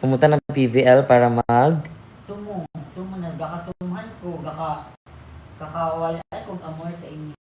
Pumunta ng PVL para Sumo na gakasumuhan ko, kakawala kong amor sa inyo.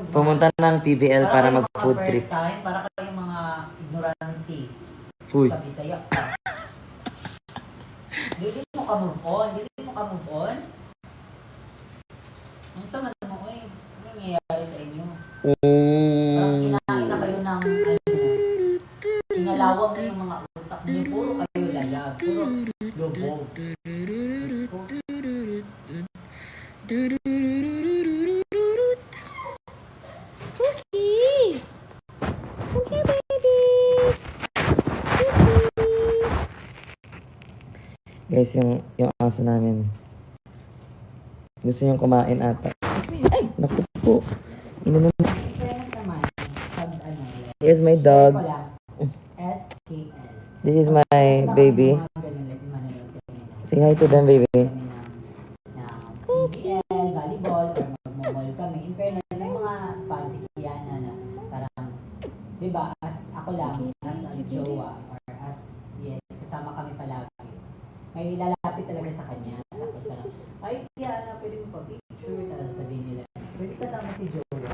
Pumunta ng PVL para kayo mag-food mga trip. first time, para kayong mga ignorante. Uy. Sa Bisaya ka. Dili mo ka move on. Ang sama mo, ano nangyayari sa inyo? Parang kinain na kayo ng inalawang na yung mga utak niyo. Puro kayo layag. Puro lubog. Diyos ko. Cookie! Come here, baby! Guys, yung aso namin. Gusto niyang kumain ata. Ay, naku po. Ininom. Here's my dog. SKL. This is my baby. Say hi to them, baby. PBL, volleyball, or magmumol kami. In fairness, may mga fancy yan na parang, di ba, as ako lang, as jowa, or as, yes, kasama kami palagi. May lalapit talaga sa kanya. Tapos parang, ay, Kiana, pwede mo pa-picture. Tapos sabihin nila, pwede kasama si jowa.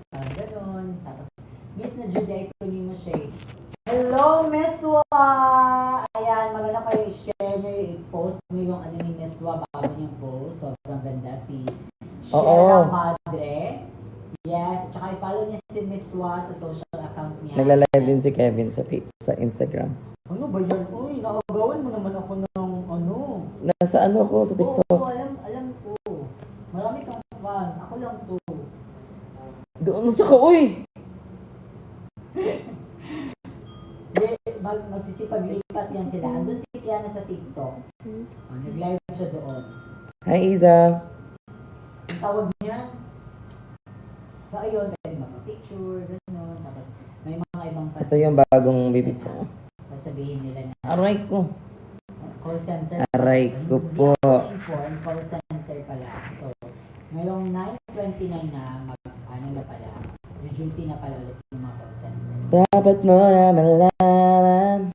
Parang ganon. Tapos, miss na Juday, kunin mo siya. Hello, Miss Wa! Ayan, maganda kayo i-share nyo, i-post nyo yung ano ni Miss Wa bago niyong post. Sobrang ganda si Shera Madre. Yes, tsaka i-follow niya si Miss Wa sa social account niya. Nagla-live din si Kevin sa Instagram. Ano ba yan? Uy, nakagawan mo naman ako ng ano. Nasa ano ako sa TikTok. Oo, alam ko. Marami kang fans. Ako lang to. Doon sa ka, uy! Magsisipaglipat yan sila. Andun si Kiana sa TikTok. Nag-live siya doon. Hi, Iza. Ang tawag niya. So, ayun, pwede mag-picture, gano'n. Tapos, may mga ibang fans. Ito yung bagong baby ko. Tapos sabihin nila na, Aray ko. call center. Aray ko po. Inform, call center pala. So, ngayong 9:29 na, ano na pala, duty na pala ulit yung mga call center. Dapat mo na malaman.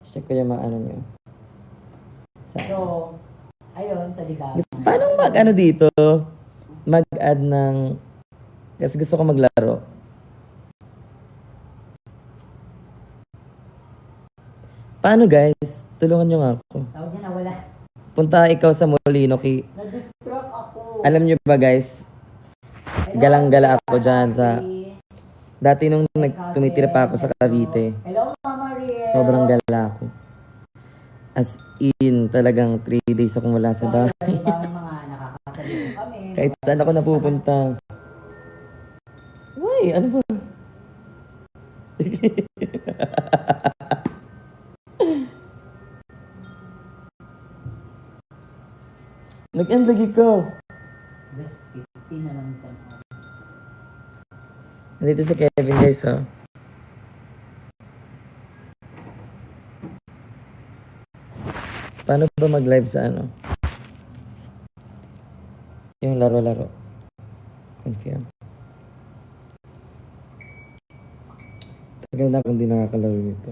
Check ko yung mga ano nyo. So, ayun, so diba? Paano mag-ano dito? Mag-add ng... Kasi gusto ko maglaro. Paano guys? Tulungan nyo nga ako. Tawag niya na wala. Punta ikaw sa Molino. Na-distract ako. Alam nyo ba guys? Galang-gala ako dyan sa... Dati nung tumitira pa ako sa Cavite. Hello, Mama Riel. Sobrang gala ako. As in, talagang 3 days akong wala sa bahay. Diba, may mga nakakasalito kami. Kahit saan ako napupunta. Why? Ano ba? Nag-end lagi ko. Best 50 na lang ito. Nandito si Kevin guys, oh. Paano ba mag-live sa ano? Yung laro-laro. Confirm. Tagal na akong di nakakalaro nito.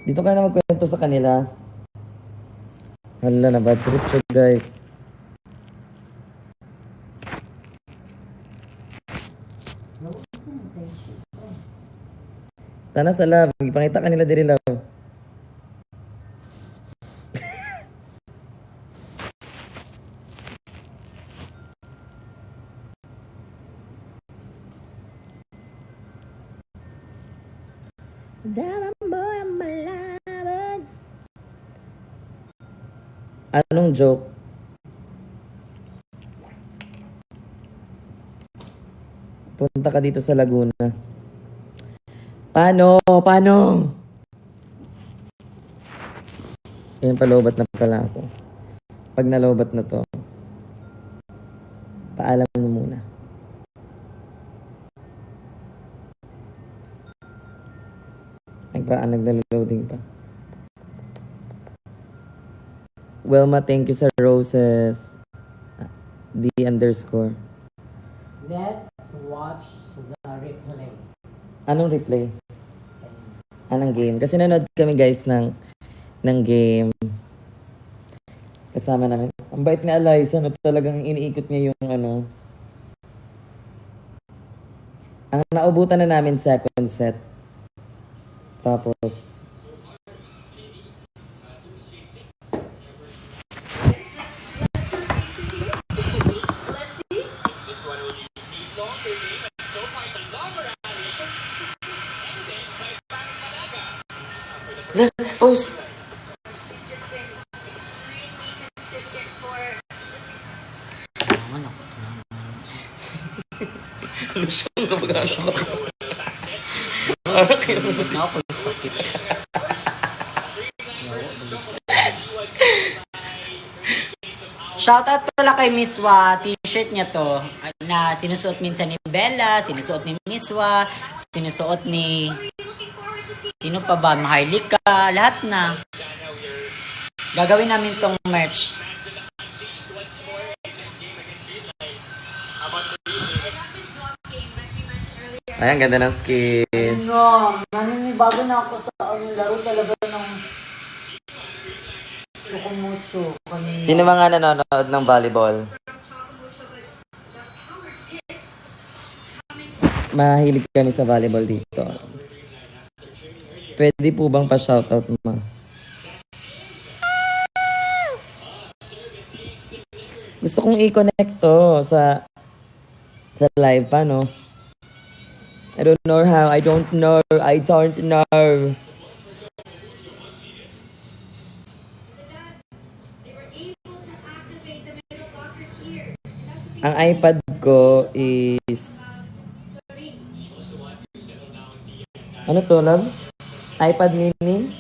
Dito ka na magkwento sa kanila. Hala na, bad trip siya guys. Tana sa love. Ipangita ka nila diri love. Dalam mo ang malaman. Anong joke? Punta ka dito sa Laguna. Paano? Ayan, palobat na pala ako. Pag nalobat na to, paalam mo muna. Nagla-loading pa. Wilma, thank you sa roses. D_. Let's watch the replay. Anong replay? ng game. Kasi nanood kami guys ng game. Kasama namin. Ang bait ni Eliza, no, talagang iniikot niya yung ano. Ang naubutan na namin second set. Tapos, pause! Ano siyang kapag-ano ko? Ako, sakit. Shoutout pala kay Miss Wa, t-shirt niya to, na sinusuot minsan ni Bella, sinusuot ni Miss Wa, sinusuot ni, sino pa ba, Maharlika, lahat na. Gagawin namin tong merch. Ay, ang ganda ng skin. No, naninibago na ako sa laro talaga ng Chocomucho. Sino mga nanonood ng volleyball? Mahilig kami sa volleyball dito. Pwede po bang pa-shoutout ma? Gusto kong i-connect to sa live pa, no? I don't know how. I don't know. Ang iPad ko is... Ano to, love? iPad mini?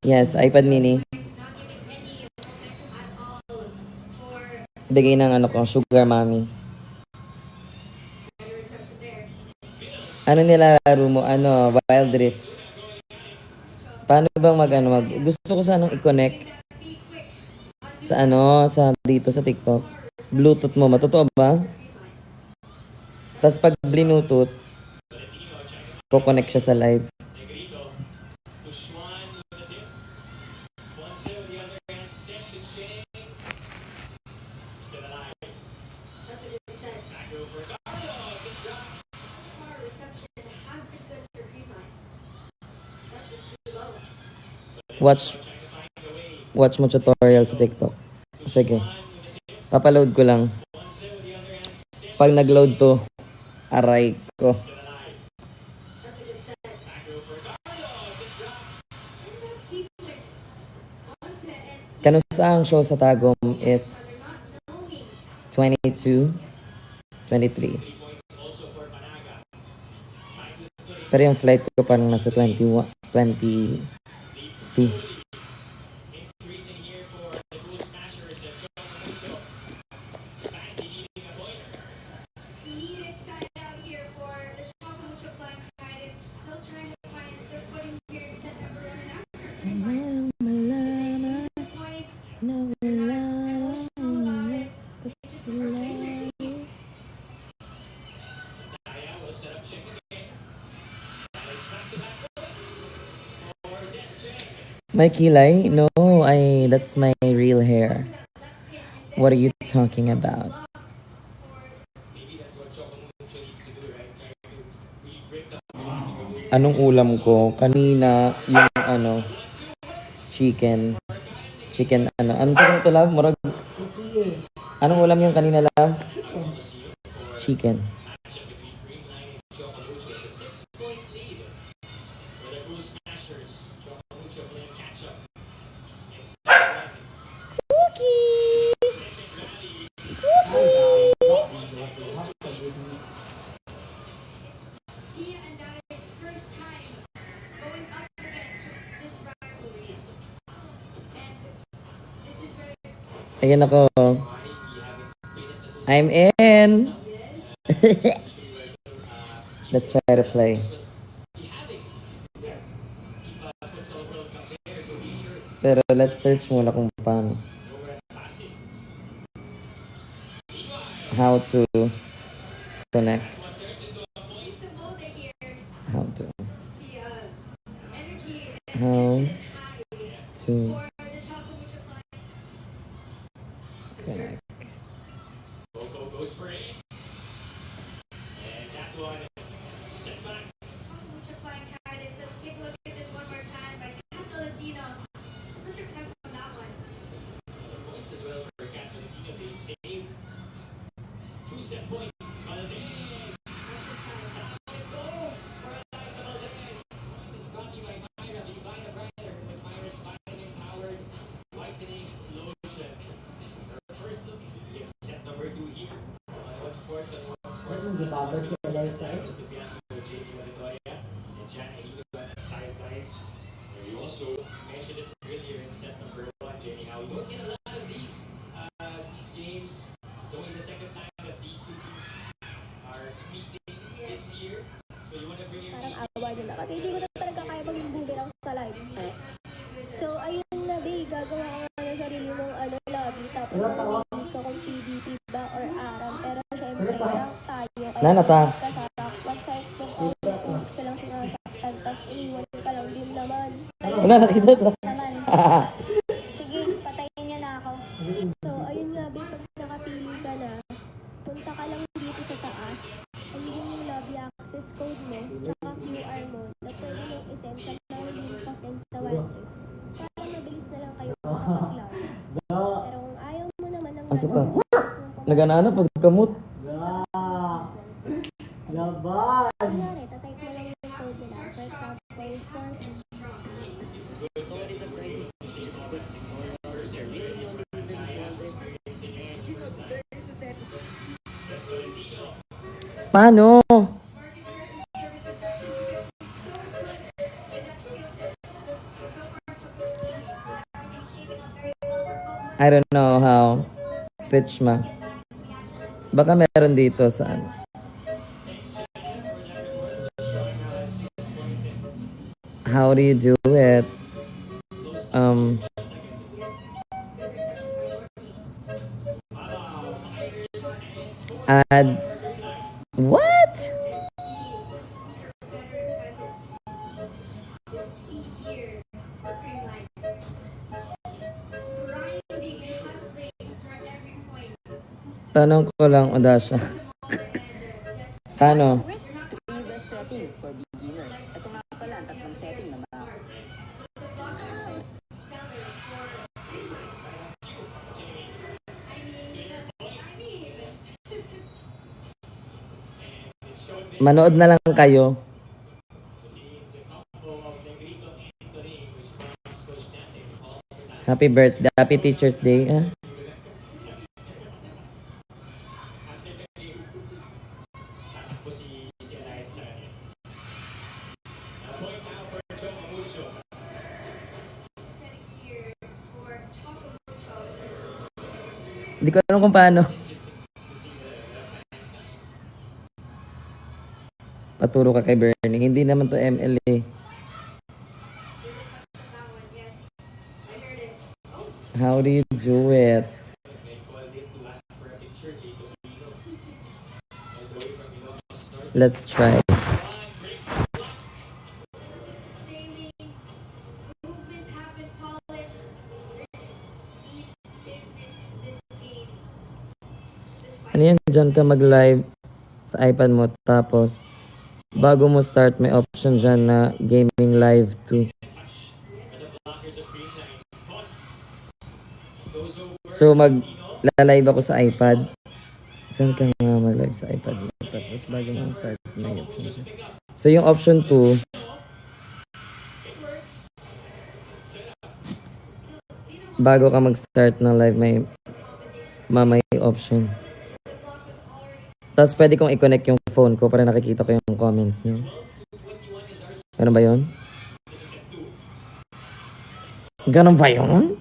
Yes, iPad mini. Bigay ng ano ko, sugar mommy. Ano nilalaro mo? Ano, Wild Rift. Paano bang gusto ko sanang i-connect sa dito sa TikTok. Bluetooth mo, matotoo ba? Tapos pag Bluetooth, ko-connect siya sa live. Watch mo tutorial sa TikTok. Sige. Papaload ko lang. Pag nag-load to, aray ko. Kano sa ang show sa Tagum? It's 22, 23. Pero yung flight ko parang nasa 21, 22. My kilay? No, that's my real hair. What are you talking about? Anong ulam ko? Kanina, yung chicken. Chicken, Ano sa ito, love? Murag. Anong ulam yung kanina, love? Chicken. Ayan ako. I'm in. Let's try to play. Pero let's search muna kung paano. How to connect. How to. Mucha flying tidings. Let's take a look at this one more time by Kat Tolentino. I'm not impressed on that one. Points as well for Cat Valentino. They saved two-set points. Valdez. It goes for Eliza Valdez. It's brought to you by Myra. Vivina Brighter with Myra's Vitamin-powered whitening lotion. Her first look in set number 2 here on One Sports and One Sports. Ano, di ba? Ba't sila lifestyle? To Bianca JJ Valitoria and Jana Hilo at the sidelines. And we also mentioned it earlier in set number 1, Jenny, how we don't get a lot of these games. So in the second time that these two teams are meeting this year. So you want to bring your Parang awa nyo na kasi hindi ko na talaga kaya maging boomerang sa live. So, ayun na, babe. Gagawa ko nga ng sarili mong lobby. Tapos, gusto kong PDP ba or ARAM. Pero, syempre, lang tayo. Kaya, Nanata. kasarak. Mag-search mo kung gusto lang sinasaktan. Tapos, iiwan ka lang din naman. Wala, nakita to. Naman. Sige, patayin niya na ako. So, ayun nga, babe. Pag nakapili ka na, punta ka lang dito sa taas. Ayun yung lobby access code mo, tsaka QR mo, na pwede mong isend sa mga link pa din sa wallet. Para mabilis na lang kayo makapag-log. Pero kung ayaw mo naman ng Asa pa? gusto mong Nagana pagkamot. Laban! kunyari, tatype mo lang yung code nila. For example, 4. Paano? I don't know how. Twitch ma. Baka meron dito sa ano. How do you do it? Add what? Tanong ko lang, Odasha. Paano? Previous setting for beginner. Ito nga pala ang tatlong setting na Manood na lang kayo. Happy birthday, happy Teacher's Day. Ah? Hindi ko alam kung paano. Paturo ka kay Bernie. Hindi naman to ML eh. How do you do it? Let's try. Ano yan? Diyan ka mag-live sa iPad mo. Tapos, bago mo start, may option dyan na gaming live too. So, mag-live ako sa iPad. Saan ka nga mag-live sa iPad mo? Tapos, bago mo start, may option dyan. So, yung option 2, bago ka mag-start ng live, may options. Tapos pwede kong i-connect yung phone ko para nakikita ko yung comments nyo. Ano ba yun? Ganun ba yun?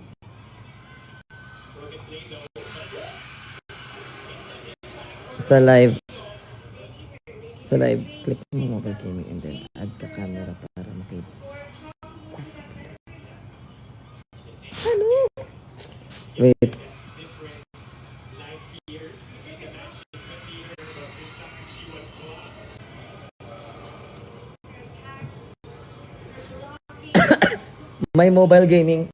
Sa live, click mo mobile gaming and then add ka camera para makita. Ano? Wait. May mobile gaming.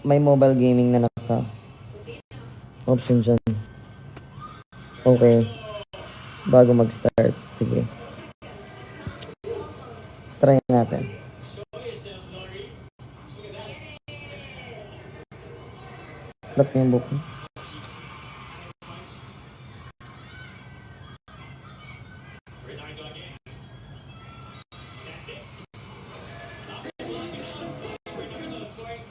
May mobile gaming na naka option dyan. Okay. bago mag-start. Sige. Try natin. Flat mo yung buhok mo. Bernardo again. That's it. Bernardo scoring.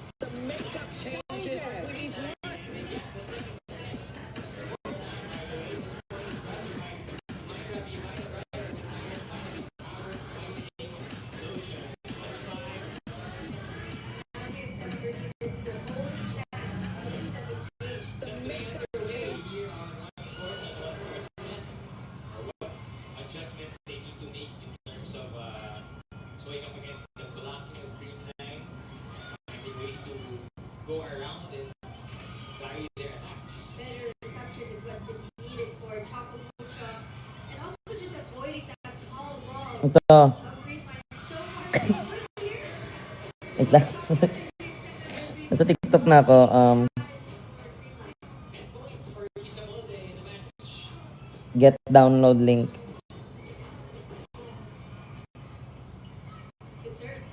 Adjustments they need to make in terms of going up against the blocking of green line, finding ways to go around and vary their attacks. Better reception is what is needed for Choco Mucha. And also just avoiding that tall wall Ito. of green line so hard. Here. Wait lang. Nasa TikTok na ako. And points for Isabel in the match. Get download link. Good serve.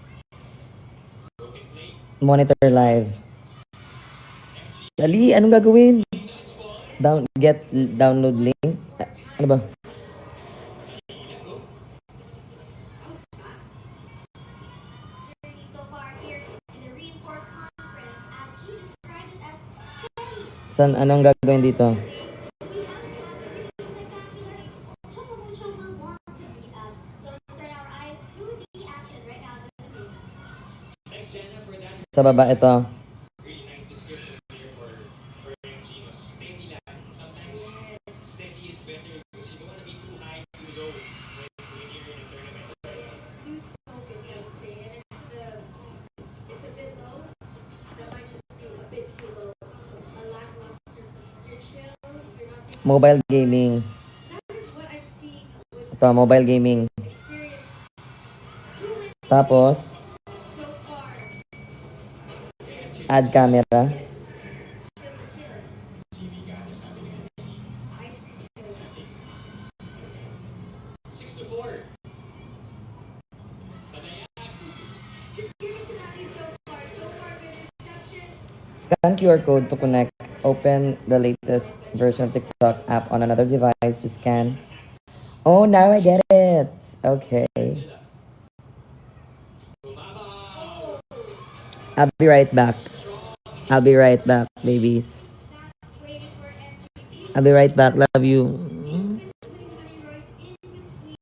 Broken play. Monitor live. Ali, anong gagawin? Get download link? Ano ba? That was fast. Journey so far here in the reinforced conference as he described it as steady. Saan, anong gagawin dito? We haven't had anything spectacular. Choco Mucho will want to beat us. So let's turn our eyes to the action right now. Thanks, Jenna, for that Sa baba ito. really nice description there for MG. Steady lang. Sometimes steady is better because you don't want to be too high, too low when you're in a tournament. Lose focus, I would say. And if it's a bit low, that might just be a bit too low. A lackluster. You're chill. You're not thinking. Mobile gaming. That is what I'm seeing with Ito, mobile gaming. experience. Too many Tapos, so far. add camera. Chill to chill. Ice cream chill. 6-4. Panayag. Just give it to Nabi so far. So far, good reception. Scan QR code to connect. Open the latest version of TikTok app on another device to scan. Oh, now I get it. Okay. I'll be right back. I'll be right back, babies. Waiting for MGT. I'll be right back. Love you.